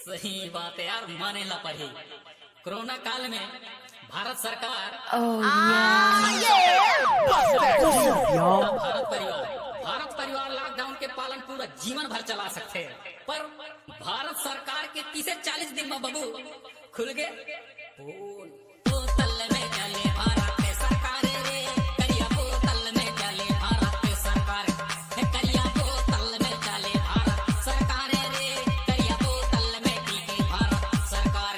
सही बात है यार, माने ला पड़ी। कोरोना काल में भारत सरकार भारत परिवार लॉकडाउन के पालन पूरा जीवन भर चला सकते हैं, पर भारत सरकार के 30-40 दिन में बबू खुल गए बोतल में चले भारत के सरकार रे, करिया बोतल में चले भारत के सरकार, करिया बोतल में चले भारत सरकार रे, करिया बोतल में टीके भारत सरकार,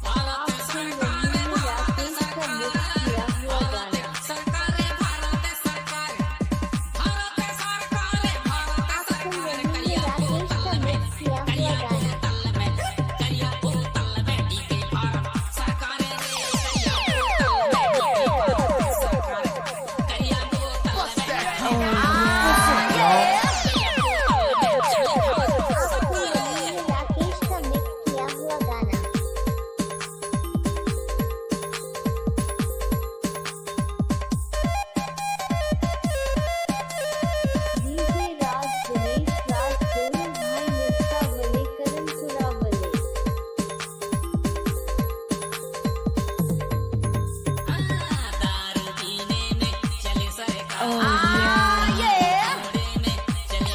भारत सरकार भारत सरकार भारत सरकार भारत सरकार भारत सरकार भारत सरकार, करिया बोतल में करिया बोतल में करिया बोतल में टीके भारत सरकार रे, करिया बोतल में टीके भारत सरकार, करिया बोतल में राकेश का मिक्स किया हुआ गाना। डीजे राज दिनेश राज दोनों भाई मिर्चा वाले करण सुरावले। दारू पीने में चले सरकार, घोड़े में चले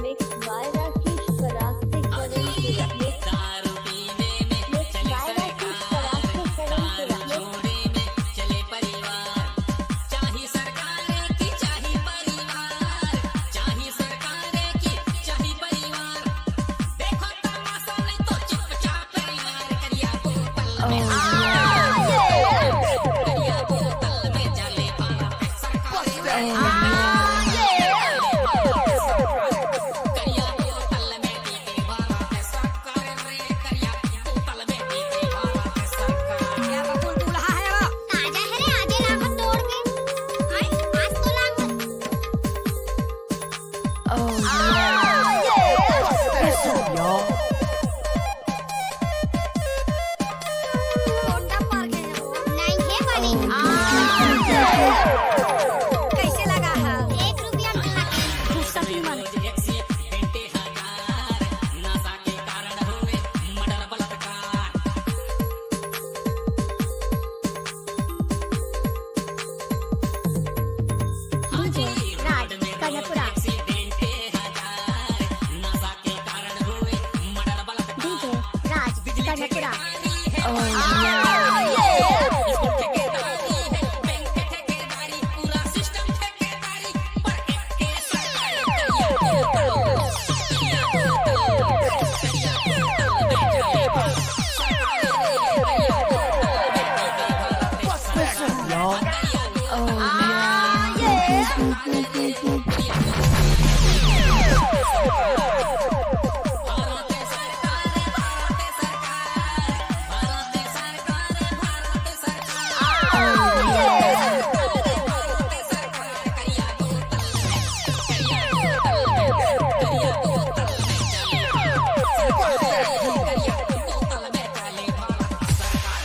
मिक्स बाय राकेश परास्ते करण सुरावले। दारू पीने में चले सरकार, दारू घोड़े में चले परिवार, चाहे सरकार की चाहे परिवार, चाहे सरकार की चाहे परिवार, देखो तमाशा नहीं तो चुपचाप यार, करिया बोतल में करिया बोतल में चले भारत सरकार, करिया बोतल में टीके भारत सरकार रे, करिया बोतल में टीके भारत सरकार। ताजा है रे, आजे लागत तोड़ के आज तो लागत। कोंडा पर गए नहीं है बड़ी। कैसे लगा है? 1 रुपया रोज 120,000 नशा के कारण हुए मर्डर बलात्कार, डीजे राज कनपुरा। एक्सीडेंट 1000 नशा के कारण हुए मर्डर बलात्कार, डीजे राज कनपुरा। स्कूल ठेकेदारी है, बैंक ठेकेदारी, पूरा सिस्टम ठेकेदारी, पर एक के सरकार करिया बोतल करिया बोतल करिया बोतल में चले भारत सरकार रे, करिया बोतल में टीके भारत सरकार, करिया बोतल भारत सरकार भारत सरकार भारत सरकार भारत सरकार करिया बोतल में करिया बोतल में करिया बोतल में चले भारत सरकार, करिया बोतल में चले भारत सरकार,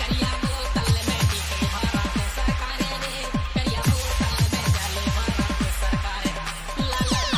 करिया बोतल में टीके भारत सरकार रे, करिया बोतल में चले भारत सरकार, ला ला ला